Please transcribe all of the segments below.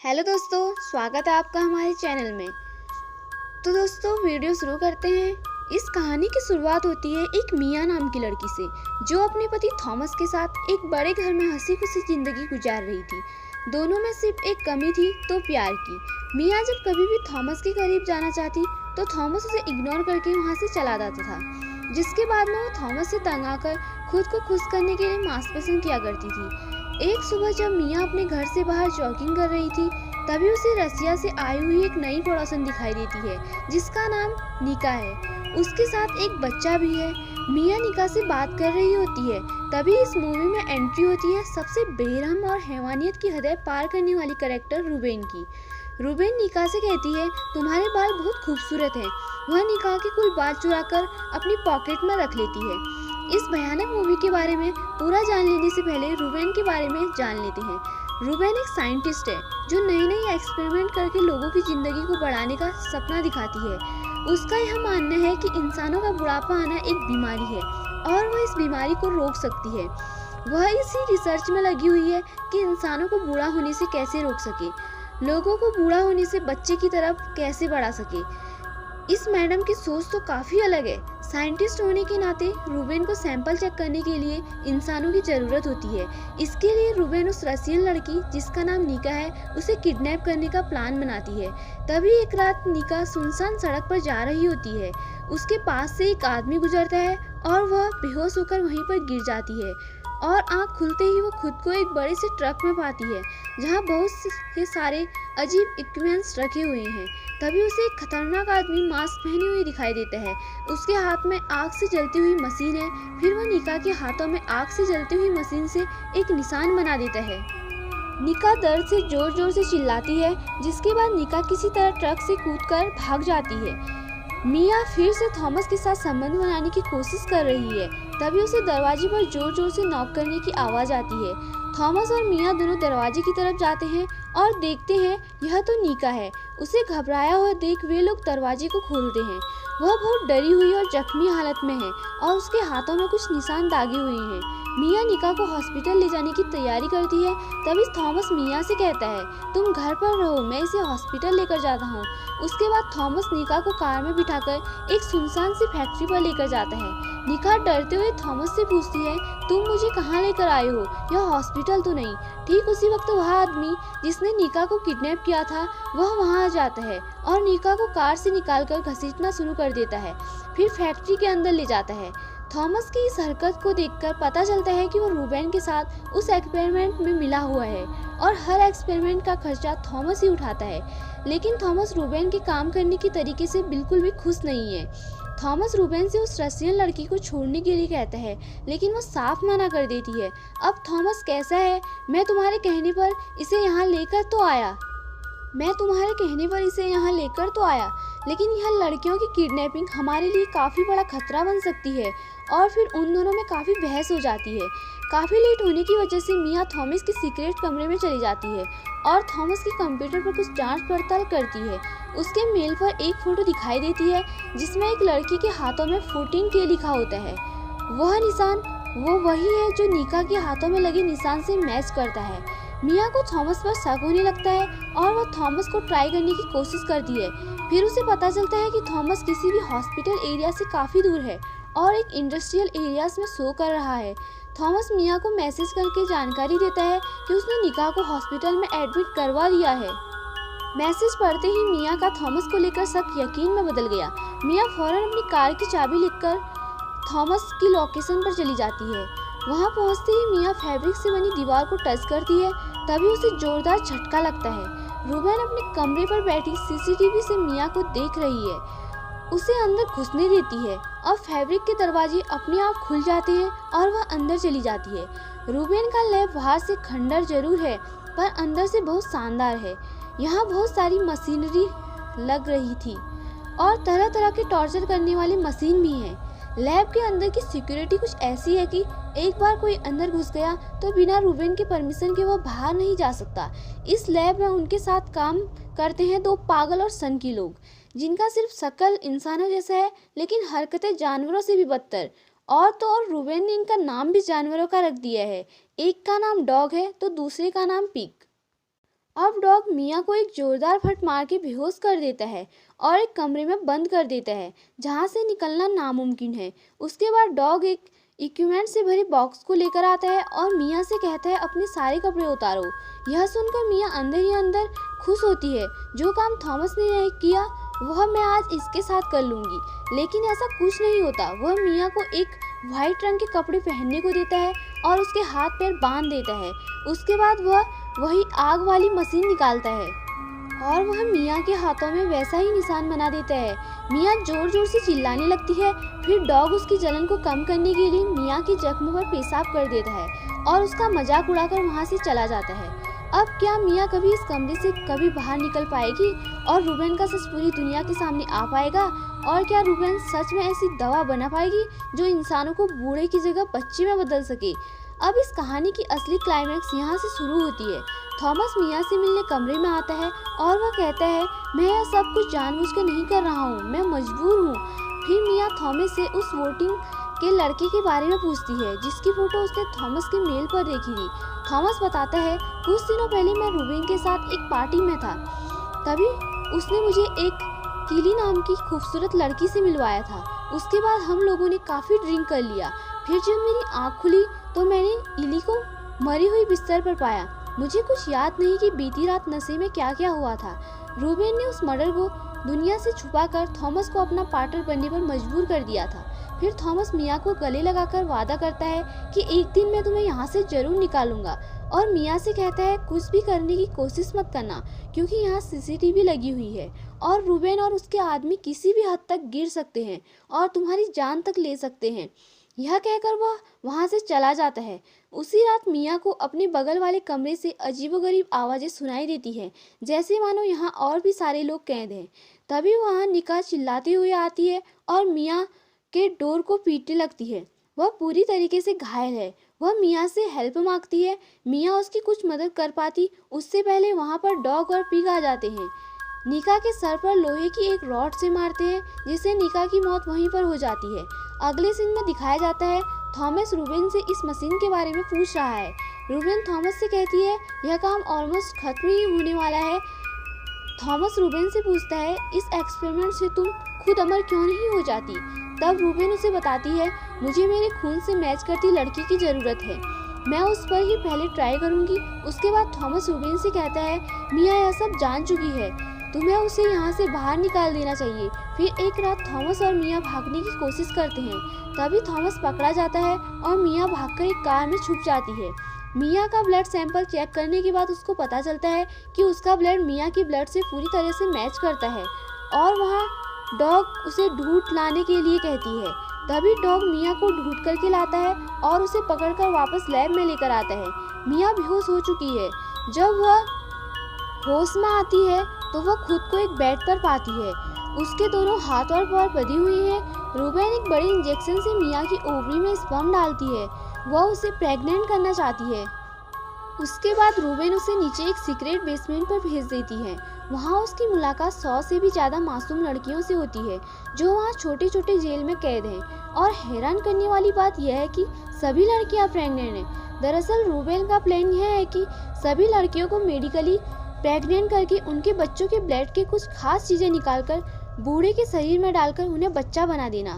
Hello दोस्तों, स्वागत है आपका हमारे चैनल में। तो दोस्तों वीडियो शुरू करते हैं। इस कहानी की शुरुआत होती है एक मिया नाम की लड़की से, जो अपने पति थॉमस के साथ एक बड़े घर में हंसी खुशी जिंदगी गुजार रही थी। दोनों में सिर्फ एक कमी थी, तो प्यार की। मिया जब कभी भी थॉमस के करीब जाना चाहती तो थॉमस उसे इग्नोर करके वहाँ से चला जाता था, जिसके बाद में वो थॉमस से तंग आकर खुद को खुश करने के लिए मांस पसंद किया करती थी। एक सुबह जब मिया अपने घर से बाहर जॉगिंग कर रही थी, तभी उसे रसिया से आई हुई एक नई पड़ोसन दिखाई देती है, जिसका नाम निका है। उसके साथ एक बच्चा भी है। मिया निका से बात कर रही होती है, तभी इस मूवी में एंट्री होती है सबसे बेरहम और हैवानियत की हदें पार करने वाली कैरेक्टर रूबेन की। रूबेन निका से कहती है, तुम्हारे बाल बहुत खूबसूरत हैं। वह निका के कोई बाल चुराकर अपनी पॉकेट में रख लेती है। इस भयानक मूवी के बारे में पूरा जान लेने से पहले रूबेन के बारे में जान लेते हैं। रूबेन एक साइंटिस्ट है जो नई नई एक्सपेरिमेंट करके लोगों की ज़िंदगी को बढ़ाने का सपना दिखाती है। उसका यह मानना है कि इंसानों का बुढ़ापा आना एक बीमारी है और वह इस बीमारी को रोक सकती है। वह इसी रिसर्च में लगी हुई है कि इंसानों को बूढ़ा होने से कैसे रोक सके, लोगों को बूढ़ा होने से बच्चे की तरफ कैसे बढ़ा सके। इस मैडम की सोच तो काफ़ी अलग है। साइंटिस्ट होने के नाते रूबेन को सैंपल चेक करने के लिए इंसानों की ज़रूरत होती है। इसके लिए रूबेन उस रसियन लड़की जिसका नाम निका है उसे किडनैप करने का प्लान बनाती है। तभी एक रात निका सुनसान सड़क पर जा रही होती है। उसके पास से एक आदमी गुजरता है और वह बेहोश होकर वहीं पर गिर जाती है और आंख खुलते ही वो खुद को एक बड़े से ट्रक में पाती है, जहां बहुत से सारे अजीब इक्विपमेंट्स रखे हुए हैं। तभी उसे एक खतरनाक आदमी मास्क पहने हुए दिखाई देता है। उसके हाथ में आग से जलती हुई मशीन है। फिर वो निका के हाथों में आग से जलती हुई मशीन से एक निशान बना देता है। निका दर्द से जोर जोर से चिल्लाती है, जिसके बाद निका किसी तरह ट्रक से कूदकर भाग जाती है। मिया फिर से थॉमस के साथ संबंध बनाने की कोशिश कर रही है। तभी उसे दरवाजे पर जोर जोर से नॉक करने की आवाज़ आती है। थॉमस और मिया दोनों दरवाजे की तरफ जाते हैं और देखते हैं यह तो निका है। उसे घबराया हुआ देख वे लोग दरवाजे को खोलते हैं। वह बहुत डरी हुई और जख्मी हालत में है और उसके हाथों में कुछ निशान दागे हुए हैं। मिया निका को हॉस्पिटल ले जाने की तैयारी करती है। तभी थॉमस मिया से कहता है, तुम घर पर रहो, मैं इसे हॉस्पिटल लेकर जाता हूँ। उसके बाद थॉमस निका को कार में बिठाकर एक सुनसान सी फैक्ट्री पर लेकर जाता है। निका डरते हुए थॉमस से पूछती है, तुम मुझे कहाँ लेकर आए हो? यह हॉस्पिटल तो नहीं। ठीक उसी वक्त वह आदमी जिसने निका को किडनैप किया था वह वहाँ आ जाता है और निका को कार से निकालकर घसीटना शुरू कर देता है। फिर फैक्ट्री के अंदर ले जाता है। थॉमस की इस हरकत को देखकर पता चलता है कि वो रूबेन के साथ उस एक्सपेरिमेंट में मिला हुआ है और हर एक्सपेरिमेंट का खर्चा थॉमस ही उठाता है। लेकिन थॉमस रूबेन के काम करने के तरीके से बिल्कुल भी खुश नहीं है। थॉमस रूबेन से उस रसियन लड़की को छोड़ने के लिए कहता है, लेकिन वो साफ मना कर देती है। अब थॉमस कैसा है? मैं तुम्हारे कहने पर इसे यहाँ लेकर तो आया, लेकिन यह लड़कियों की किडनैपिंग हमारे लिए काफ़ी बड़ा खतरा बन सकती है। और फिर उन दोनों में काफ़ी बहस हो जाती है। काफ़ी लेट होने की वजह से मिया थॉमस के सीक्रेट कमरे में चली जाती है और थॉमस के कंप्यूटर पर कुछ जांच पड़ताल करती है। उसके मेल पर एक फ़ोटो दिखाई देती है जिसमें एक लड़की के हाथों में 14K लिखा होता है। वह निशान वो वही है जो निका के हाथों में लगे निशान से मैच करता है। मिया को थॉमस पर शक होने लगता है और वह थॉमस को ट्राई करने की कोशिश करती है। फिर उसे पता चलता है कि थॉमस किसी भी हॉस्पिटल एरिया से काफ़ी दूर है और एक इंडस्ट्रियल एरियाज में शो कर रहा है। थॉमस मिया को मैसेज करके जानकारी देता है कि उसने निका को हॉस्पिटल में एडमिट करवा दिया है। मैसेज पढ़ते ही मिया का थॉमस को लेकर शक यकीन में बदल गया। मिया फौरन अपनी कार की चाबी लिखकर थॉमस की लोकेशन पर चली जाती है। वहां पहुंचते ही मिया फैब्रिक से बनी दीवार को टच करती है। तभी उसे जोरदार झटका लगता है। रूबेन अपने कमरे पर बैठी सीसीटीवी से मिया को देख रही है। उसे अंदर घुसने देती है और फैब्रिक के दरवाजे अपने आप खुल जाते हैं और वह अंदर चली जाती है। रूबेन का लैब बाहर से खंडर जरूर है, पर अंदर से बहुत शानदार है। यहाँ बहुत सारी मशीनरी लग रही थी और तरह तरह के टॉर्चर करने वाली मशीन भी हैं। लैब के अंदर की सिक्योरिटी कुछ ऐसी है कि एक बार कोई अंदर घुस गया तो बिना रूबेन के परमिशन के वो बाहर नहीं जा सकता। इस लैब में उनके साथ काम करते हैं दो पागल और सनकी लोग, जिनका सिर्फ शक्ल इंसानों जैसा है लेकिन हरकतें जानवरों से भी बदतर। और तो और रूबेन ने इनका नाम भी जानवरों का रख दिया है। एक का नाम डॉग है तो दूसरे का नाम पिग। अब डॉग मिया को एक जोरदार फट मार के बेहोश कर देता है और एक कमरे में बंद कर देता है जहाँ से निकलना नामुमकिन है। उसके बाद डॉग एक इक्विपमेंट से भरी बॉक्स को लेकर आता है और मिया से कहता है अपने सारे कपड़े उतारो। यह सुनकर मिया अंदर ही अंदर खुश होती है। जो काम थॉमस ने नहीं किया वह मैं आज इसके साथ कर लूँगी। लेकिन ऐसा कुछ नहीं होता। वह मिया को एक वाइट रंग के कपड़े पहनने को देता है और उसके हाथ पैर बांध देता है। उसके बाद वह वही आग वाली मशीन निकालता है और वह मिया के हाथों में वैसा ही निशान बना देता है। मिया जोर जोर से चिल्लाने लगती है। फिर डॉग उसकी जलन को कम करने के लिए मिया के जख्म पर पेशाब कर देता है और उसका मजाक उड़ाकर वहाँ से चला जाता है। अब क्या मिया कभी इस कमरे से कभी बाहर निकल पाएगी और रूबेन का सच पूरी दुनिया के सामने आ पाएगा? और क्या रूबेन सच में ऐसी दवा बना पाएगी जो इंसानों को बूढ़े की जगह बच्चे में बदल सके? अब इस कहानी की असली क्लाइमैक्स यहाँ से शुरू होती है। थॉमस मिया से मिलने कमरे में आता है और वह कहता है मैं यह सब कुछ जानबूझकर नहीं कर रहा हूँ, मैं मजबूर हूँ। फिर मिया थॉमस से उस वोटिंग के लड़के के बारे में पूछती है जिसकी फोटो उसने थॉमस के मेल पर देखी थी। थॉमस बताता है कुछ दिनों पहले मैं रूबेन के साथ एक पार्टी में था, तभी उसने मुझे एक किली नाम की खूबसूरत लड़की से मिलवाया था। उसके बाद हम लोगों ने काफ़ी ड्रिंक कर लिया। फिर जब मेरी आँख खुली तो मैंने इली को मरी हुई बिस्तर पर पाया। मुझे कुछ याद नहीं कि बीती रात नशे में क्या क्या हुआ था। रूबेन ने उस मर्डर को दुनिया से छुपाकर थॉमस को अपना पार्टनर बनने पर मजबूर कर दिया था। फिर थॉमस मिया को गले लगाकर वादा करता है कि एक दिन मैं तुम्हें यहाँ से जरूर निकालूंगा और मिया से कहता है कुछ भी करने की कोशिश मत करना क्योंकि यहाँ सीसीटीवी लगी हुई है और रूबेन और उसके आदमी किसी भी हद तक गिर सकते हैं और तुम्हारी जान तक ले सकते हैं। यह कहकर वह वहाँ से चला जाता है। उसी रात मिया को अपने बगल वाले कमरे से अजीबोगरीब आवाज़ें सुनाई देती हैं, जैसे मानो यहाँ और भी सारे लोग कैद हैं। तभी वहाँ निका चिल्लाते हुए आती है और मिया के डोर को पीटने लगती है। वह पूरी तरीके से घायल है। वह मिया से हेल्प मांगती है। मिया उसकी कुछ मदद कर पाती उससे पहले वहाँ पर डॉग और पिग आ जाते हैं। निका के सर पर लोहे की एक रॉड से मारते हैं जिससे निका की मौत वहीं पर हो जाती है। अगले सीन में दिखाया जाता है थॉमस रूबेन से इस मशीन के बारे में पूछ रहा है। रूबेन थॉमस से कहती है यह काम ऑलमोस्ट खत्म ही होने वाला है। थॉमस रूबेन से पूछता है इस एक्सपेरिमेंट से तुम खुद अमर क्यों नहीं हो जाती? तब रूबेन उसे बताती है मुझे मेरे खून से मैच करती लड़की की ज़रूरत है, मैं उस पर ही पहले ट्राई करूंगी। उसके बाद थॉमस रूबेन से कहता है मिया यह सब जान चुकी है, तुम्हें उसे यहाँ से बाहर निकाल देना चाहिए। फिर एक रात थॉमस और मिया भागने की कोशिश करते हैं। तभी थॉमस पकड़ा जाता है और मिया भागकर एक कार में छुप जाती है। मिया का ब्लड सैंपल चेक करने के बाद उसको पता चलता है कि उसका ब्लड मिया की ब्लड से पूरी तरह से मैच करता है और वहाँ डॉग उसे ढूंढ लाने के लिए कहती है। तभी डॉग मिया को ढूंढ करके लाता है और उसे पकड़कर वापस लैब में लेकर आता है। मिया बेहोश हो चुकी है। जब वह होश में आती है तो वह खुद को एक बेड पर पाती है। उसके दोनों हाथ और पैर बंधी हुई हैं। रूबेन एक बड़े इंजेक्शन से मिया की ओवरी में स्पर्म डालती है। वह उसे प्रेग्नेंट करना चाहती है। उसके बाद रूबेन उसे नीचे एक सीक्रेट बेसमेंट पर भेज देती है। वहाँ उसकी मुलाकात 100 से भी ज़्यादा मासूम लड़कियों से होती है जो वहाँ छोटे छोटे जेल में कैद हैं। और हैरान करने वाली बात यह है कि सभी लड़कियाँ प्रेग्नेंट हैं। दरअसल रूबेन का प्लान यह है कि सभी लड़कियों को मेडिकली प्रेग्नेंट करके उनके बच्चों के ब्लड के कुछ खास चीज़ें निकालकर बूढ़े के शरीर में डालकर उन्हें बच्चा बना देना।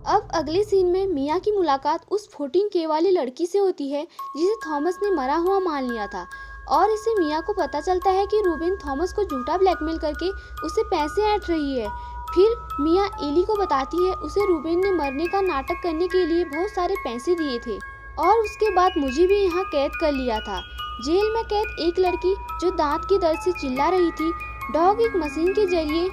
अब अगले सीन में मिया की मुलाकात उस 14K वाली लड़की से होती है जिसे थॉमस ने मरा हुआ मान लिया था और इससे मिया को पता चलता है कि रूबेन थॉमस को झूठा ब्लैकमेल करके उसे पैसे ऐंठ रही है। फिर मिया एली को बताती है उसे रूबेन ने मरने का नाटक करने के लिए बहुत सारे पैसे दिए थे और उसके बाद मुझे भी यहाँ कैद कर लिया था। जेल में कैद एक लड़की जो दांत के दर्द से चिल्ला रही थी। डॉग एक मशीन के जरिए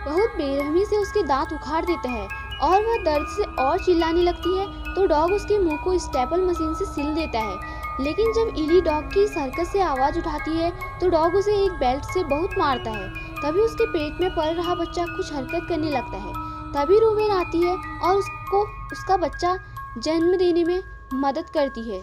बहुत बेरहमी से उसके दांत उखाड़ देता है और वह दर्द से और चिल्लाने लगती है तो डॉग उसके मुंह को स्टेपल मशीन से सिल देता है। लेकिन जब इली डॉग की हरकत से आवाज़ उठाती है तो डॉग उसे एक बेल्ट से बहुत मारता है। तभी उसके पेट में पल रहा बच्चा कुछ हरकत करने लगता है। तभी रूबेन आती है और उसको उसका बच्चा जन्म देने में मदद करती है।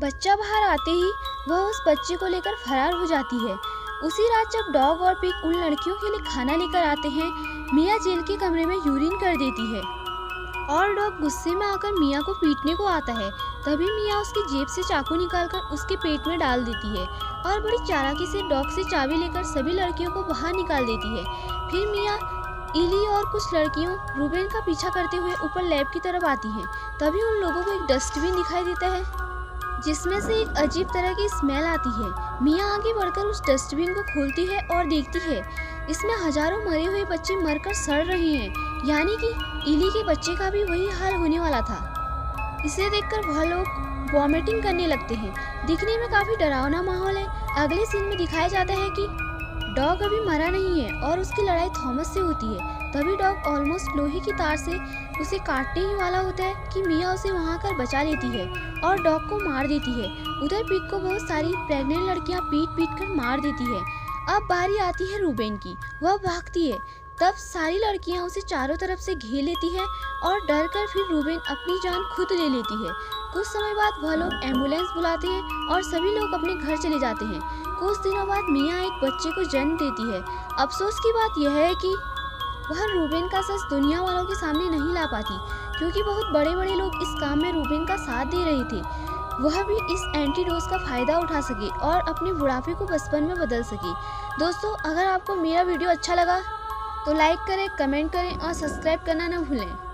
बच्चा बाहर आते ही वह उस बच्चे को लेकर फरार हो जाती है। उसी रात जब डॉग और पिग उन लड़कियों के लिए खाना लेकर आते हैं, मिया जेल के कमरे में यूरिन कर देती है और डॉग गुस्से में आकर मिया को पीटने को आता है। तभी मिया उसकी जेब से चाकू निकालकर उसके पेट में डाल देती है और बड़ी चालाकी से डॉग से चाबी लेकर सभी लड़कियों को बाहर निकाल देती है। फिर मिया इली और कुछ लड़कियों रूबेन का पीछा करते हुए ऊपर लैब की तरफ आती हैं। तभी उन लोगों को एक डस्टबिन दिखाई देता है जिसमें से एक अजीब तरह की स्मेल आती है। मिया आगे बढ़कर उस डस्टबिन को खोलती है और देखती है इसमें हजारों मरे हुए बच्चे मरकर सड़ रहे हैं, यानी कि इली के बच्चे का भी वही हाल होने वाला था। इसे देखकर वह लोग वॉमिटिंग करने लगते हैं। दिखने में काफी डरावना माहौल है। अगले सीन में दिखाया जाता है कि डॉग अभी मरा नहीं है और उसकी लड़ाई थॉमस से होती है। तभी डॉग ऑलमोस्ट लोहे की तार से उसे काटने ही वाला होता है कि मिया उसे वहां कर बचा लेती है और डॉग को मार देती है। उधर पिग को बहुत सारी प्रेग्नेंट लड़कियां पीट कर मार देती है। अब बारी आती है रूबेन की। वह भागती है, तब सारी लड़कियां उसे चारों तरफ से घेर लेती है और डर कर फिर रूबेन अपनी जान खुद ले लेती है। कुछ समय बाद वह लोग एम्बुलेंस बुलाते हैं और सभी लोग अपने घर चले जाते हैं। कुछ दिनों बाद मिया एक बच्चे को जन्म देती है। अफसोस की बात यह है कि वह रूबेन का सच दुनिया वालों के सामने नहीं ला पाती, क्योंकि बहुत बड़े बड़े लोग इस काम में रूबेन का साथ दे रहे थे। वह भी इस एंटीडोज का फायदा उठा सके और अपने बुढ़ापे को बचपन में बदल सके। दोस्तों, अगर आपको मेरा वीडियो अच्छा लगा तो लाइक करें, कमेंट करें और सब्सक्राइब करना न भूलें।